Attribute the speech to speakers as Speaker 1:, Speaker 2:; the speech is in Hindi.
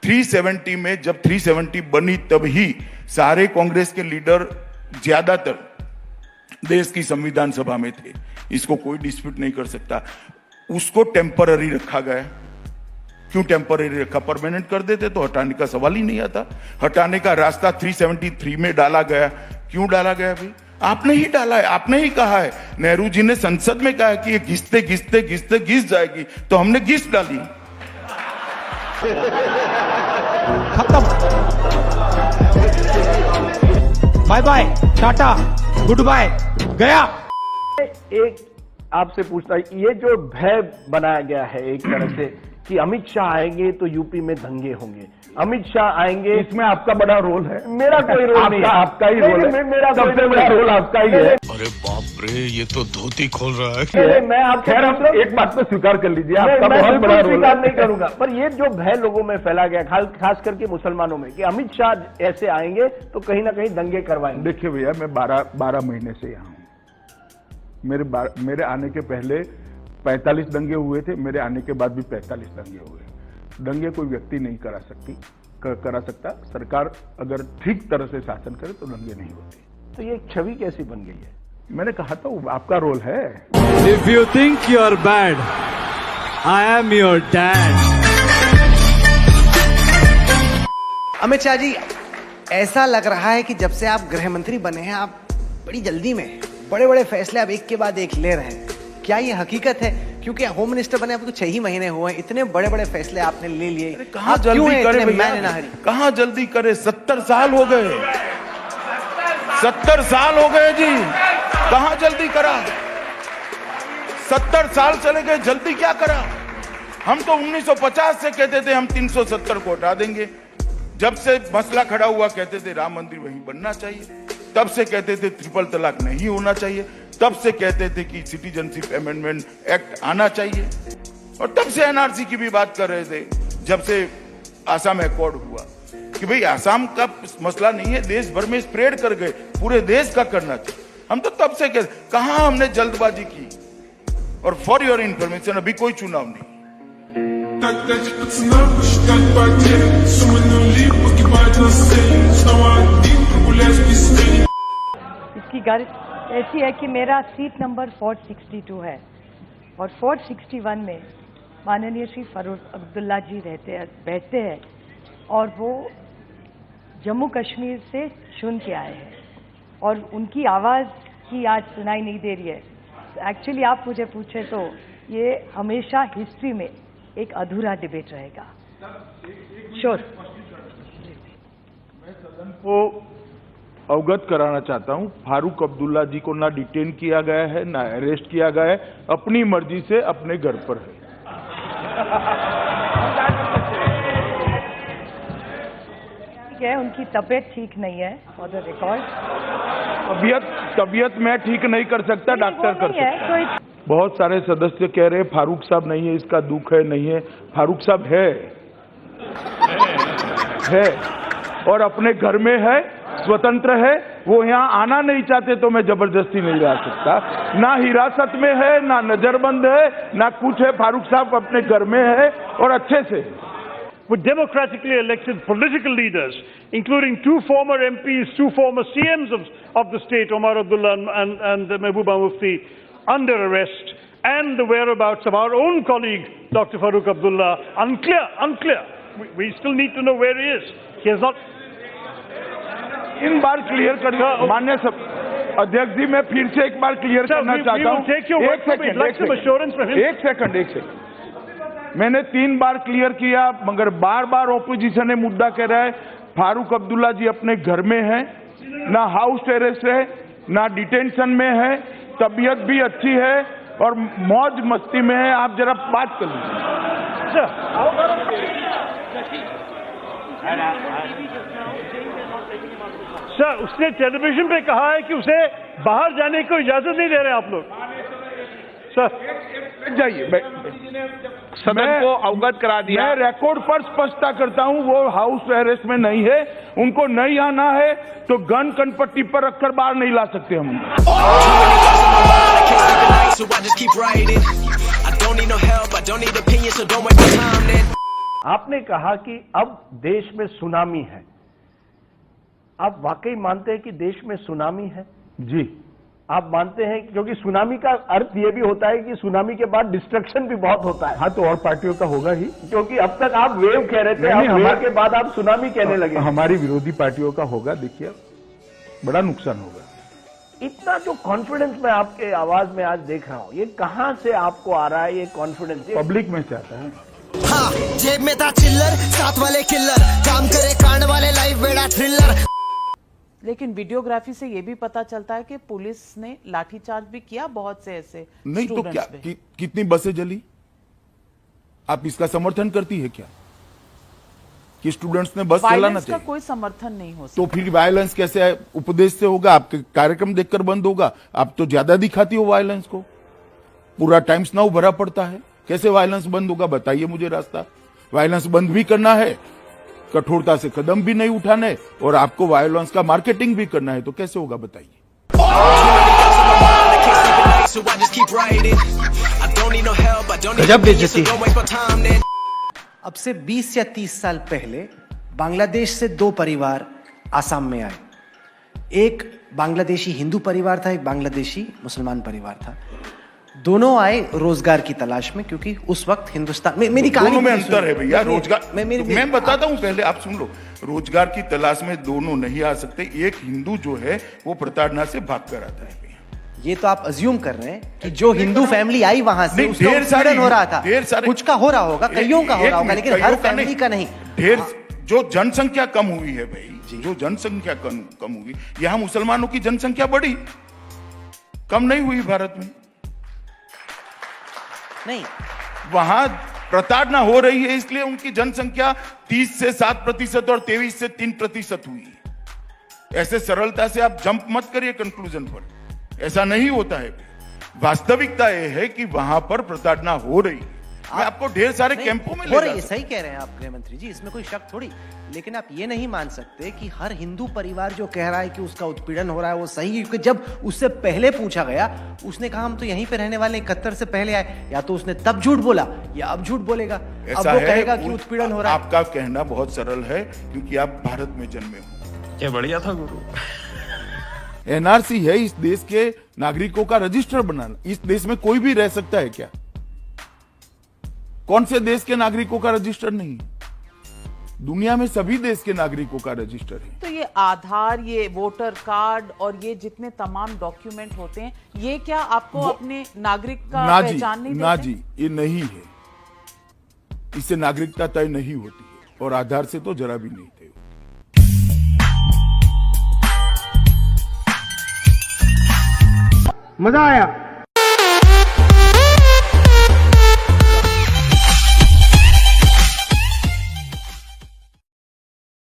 Speaker 1: 370 में जब 370 बनी तब ही सारे कांग्रेस के लीडर ज्यादातर देश की संविधान सभा में थे, इसको कोई डिस्प्यूट नहीं कर सकता। उसको टेम्पररी रखा गया। क्यों टेम्पररी रखा? परमानेंट कर देते तो हटाने का सवाल ही नहीं आता। हटाने का रास्ता 373 में डाला गया। क्यों डाला गया भाई? आपने ही डाला है, आपने ही कहा है। नेहरू जी ने संसद में कहा कि ये घिसते घिसते घिसते घिस जाएगी, तो हमने घिस डाली।
Speaker 2: खत्म, bye bye, tata, good bye, गया।
Speaker 3: एक आपसे पूछता है, ये जो भय बनाया गया है एक तरह से कि अमित शाह आएंगे तो यूपी में दंगे होंगे, अमित शाह आएंगे,
Speaker 4: इसमें आपका बड़ा रोल है।
Speaker 3: मेरा कोई रोल नहीं है,
Speaker 4: आपका ही रोल है,
Speaker 3: मेरा
Speaker 4: सबसे बड़ा रोल आपका ही है।
Speaker 5: अरे बाप रे, ये तो धोती खोल रहा है।
Speaker 3: मैं आपसे
Speaker 4: खैर आप एक बात तो स्वीकार कर लीजिए, आपका
Speaker 3: मैं
Speaker 4: बहुत बड़ा रोल
Speaker 3: स्वीकार
Speaker 4: है।
Speaker 3: नहीं करूंगा, पर ये जो भय लोगों में फैला गया, खास करके मुसलमानों में, कि अमित शाह ऐसे आएंगे तो कहीं ना कहीं दंगे करवाएंगे।
Speaker 4: देखिए भैया, मैं 12 महीने से यहाँ हूँ। मेरे आने के पहले 45 दंगे हुए थे, मेरे आने के बाद भी 45 दंगे हुए। दंगे कोई व्यक्ति नहीं करा सकता। सरकार अगर ठीक तरह से शासन करे तो दंगे नहीं होते।
Speaker 3: तो ये छवि कैसी बन गई है?
Speaker 4: मैंने कहा था वो आपका रोल है।
Speaker 2: If you think you are bad, I am your dad.
Speaker 6: Amit Shah ji, ऐसा लग रहा है कि जब से आप गृह मंत्री बने हैं, आप बड़ी जल्दी में बड़े बड़े फैसले आप एक के बाद एक ले रहे हैं। क्या ये हकीकत है? क्योंकि होम मिनिस्टर बने आपको 6 ही महीने हुए हैं, इतने बड़े बड़े फैसले आपने ले लिए।
Speaker 1: कहां जल्दी करे भैया? कहां जल्दी करे? 70 साल हो गए, 70 साल हो गए जी। कहां जल्दी करा? 70 साल चले गए, जल्दी क्या करा? हम तो 1950 से कहते थे हम 370 को हटा देंगे। जब से मसला खड़ा हुआ कहते थे राम मंदिर वहीं बनना चाहिए। तब से कहते थे ट्रिपल तलाक नहीं होना चाहिए। तब से कहते थे कि सिटीजनशिप अमेंडमेंट एक्ट आना चाहिए। और तब से एनआरसी की भी बात कर रहे थे। जब से आसाम अकॉर्ड हुआ कि भाई आसाम का मसला नहीं है, देश भर में स्प्रेड कर गए, पूरे देश का करना चाहिए। हम तो तब से कहते, कहां हमने जल्दबाजी की। और फॉर योर इंफॉर्मेशन, अभी कोई चुनाव नहीं।
Speaker 7: इसकी गाड़ी ऐसी है कि मेरा सीट नंबर 462 है और 461 में माननीय श्री फारूक अब्दुल्ला जी बैठते हैं और वो जम्मू कश्मीर से चुन के आए हैं और उनकी आवाज़ ही आज सुनाई नहीं दे रही है। एक्चुअली आप मुझे पूछे तो ये हमेशा हिस्ट्री में एक अधूरा डिबेट रहेगा। श्योर।
Speaker 4: मैं सदन को अवगत कराना चाहता हूं, फारूक अब्दुल्ला जी को ना डिटेन किया गया है, ना अरेस्ट किया गया है, अपनी मर्जी से अपने घर पर है।
Speaker 7: ठीक है, उनकी तबीयत ठीक नहीं है फॉर द रिकॉर्ड।
Speaker 4: तबीयत मैं ठीक नहीं कर सकता, डॉक्टर कर सकता है। बहुत सारे सदस्य कह रहे हैं फारूक साहब नहीं है, इसका दुख है, नहीं है। फारूक साहब है और अपने घर में है, स्वतंत्र है। वो यहाँ आना नहीं चाहते तो मैं जबरदस्ती नहीं ला सकता। ना हिरासत में है, ना नजरबंद है, ना कुछ है। फारूक साहब अपने घर में है और अच्छे से।
Speaker 8: With democratically elected political leaders, including 2 former MPs, 2 former CMs of the state, Omar Abdullah and Mehbooba Mufti, under arrest, and the whereabouts of our own colleague, Dr. Farooq Abdullah, unclear. We still need to know where he is. He has not...
Speaker 4: in bar clear कर मान्य सब अध्यक्ष जी, मैं फिर से एक बार क्लियर करना चाहता हूँ। एक सेकंड। मैंने 3 बार क्लियर किया, मगर बार ऑपोजिशन ने मुद्दा कह रहा है फारूक अब्दुल्ला जी अपने घर में है, ना हाउस अरेस्ट है, ना डिटेंशन में है, तबीयत भी अच्छी है और मौज मस्ती में है। आप जरा बात कर लीजिए।
Speaker 8: सर, उसने टेलीविजन पे कहा है कि उसे बाहर जाने को इजाजत नहीं दे रहे आप लोग। सर
Speaker 4: जाइए,
Speaker 3: सदन को अवगत करा दिया।
Speaker 4: मैं रिकॉर्ड पर स्पष्टता करता हूं, वो हाउस अरेस्ट में नहीं है। उनको नहीं आना है तो गन कनपट्टी पर रखकर बाहर नहीं ला सकते हम।
Speaker 3: आपने कहा कि अब देश में सुनामी है। आप वाकई मानते हैं कि देश में सुनामी है?
Speaker 4: जी।
Speaker 3: आप मानते हैं, क्योंकि सुनामी का अर्थ यह भी होता है कि सुनामी के बाद डिस्ट्रक्शन भी बहुत होता है।
Speaker 4: हाँ, तो और पार्टियों का होगा ही,
Speaker 3: क्योंकि अब तक आप वेव कह रहे थे, अब वेव के बाद आप सुनामी कहने लगे।
Speaker 4: हमारी विरोधी पार्टियों का होगा, देखिए बड़ा नुकसान होगा।
Speaker 3: इतना जो कॉन्फिडेंस मैं आपके आवाज में आज देख रहा हूं, ये कहां से आपको आ रहा है ये कॉन्फिडेंस?
Speaker 4: पब्लिक में चाहता है।
Speaker 9: हाँ, जेब में था चिल्लर, साथ वाले किल्लर, काम करे कांड वाले, लाइफ बेड़ा थ्रिलर।
Speaker 10: लेकिन वीडियोग्राफी से ये भी पता चलता है कि पुलिस ने लाठीचार्ज भी किया बहुत से ऐसे
Speaker 1: नहीं तो क्या कितनी बसें जली? आप इसका समर्थन करती है क्या कि स्टूडेंट्स ने बस चलाना चाहिए?
Speaker 10: कोई समर्थन नहीं हो सकता।
Speaker 1: तो फिर वायलेंस कैसे है? उपदेश से होगा? आपके कार्यक्रम देखकर बंद होगा? आप तो ज्यादा दिखाती हो वायलेंस को, पूरा टाइम्स नाउ भरा पड़ता है। कैसे वायलेंस बंद होगा? बताइए मुझे रास्ता। वायलेंस बंद भी करना है, कठोरता से कदम भी नहीं उठाने, और आपको वायलेंस का मार्केटिंग भी करना है, तो कैसे होगा बताइए?
Speaker 6: गजब बेइज्जती है। अब से 20 या 30 साल पहले बांग्लादेश से दो परिवार आसाम में आए। एक बांग्लादेशी हिंदू परिवार था, एक बांग्लादेशी मुसलमान परिवार था। दोनों आए रोजगार की तलाश में, क्योंकि उस वक्त हिंदुस्तान में, मेरी कहानी
Speaker 1: दोनों में अंतर है भैया। रोजगार
Speaker 6: मैं
Speaker 1: बताता हूं, पहले आप सुन लो। रोजगार की तलाश में दोनों नहीं आ सकते। एक हिंदू जो है वो प्रताड़ना से भाग कर आता है भैया।
Speaker 6: ये तो आप अज्यूम कर रहे हैं कि जो हिंदू फैमिली आई वहां से उसका
Speaker 1: ढेर सारे
Speaker 6: हो रहा था।
Speaker 1: ढेर सारे
Speaker 6: कुछ का हो रहा होगा, कईयों का हो रहा होगा, लेकिन हर फैमिली का नहीं।
Speaker 1: ढेर जो जनसंख्या कम हुई है भाई, जो जनसंख्या कम हुई, यहां मुसलमानों की जनसंख्या बढ़ी, कम नहीं हुई भारत में।
Speaker 6: नहीं,
Speaker 1: वहां प्रताड़ना हो रही है, इसलिए उनकी जनसंख्या 30 से 7% और 23 से 3% हुई है। ऐसे सरलता से आप जंप मत करिए कंक्लूजन पर, ऐसा नहीं होता है। वास्तविकता यह है कि वहां पर प्रताड़ना हो रही है। मैं आपको ढेर सारे कैंपों में
Speaker 6: हो रही है, सही कह रहे हैं आप गृह मंत्री जी, इसमें कोई शक थोड़ी। लेकिन आप ये नहीं मान सकते कि हर हिंदू परिवार जो कह रहा है कि उसका उत्पीड़न हो रहा है वो सही है, क्योंकि जब उससे पहले पूछा गया उसने कहा हम तो यहीं पे रहने वाले 71 से पहले आए। या तो उसने तब झूठ बोला या अब झूठ बोलेगा। अब वो कहेगा कि उत्पीड़न हो रहा है।
Speaker 1: आपका कहना बहुत सरल है क्योंकि आप भारत में जन्मे हो।
Speaker 5: क्या बढ़िया था गुरु।
Speaker 1: एनआरसी है इस देश के नागरिकों का रजिस्टर बनाना। इस देश में कोई भी रह सकता है क्या? कौन से देश के नागरिकों का रजिस्टर नहीं है? दुनिया में सभी देश के नागरिकों का रजिस्टर है।
Speaker 10: तो ये आधार, ये वोटर कार्ड और ये जितने तमाम डॉक्यूमेंट होते हैं, ये क्या आपको अपने नागरिक का पहचान नहीं देते?
Speaker 1: ना जी, ये नहीं है। इससे नागरिकता तय नहीं होती है, और आधार से तो जरा भी नहीं तय होती।
Speaker 3: मजा आया।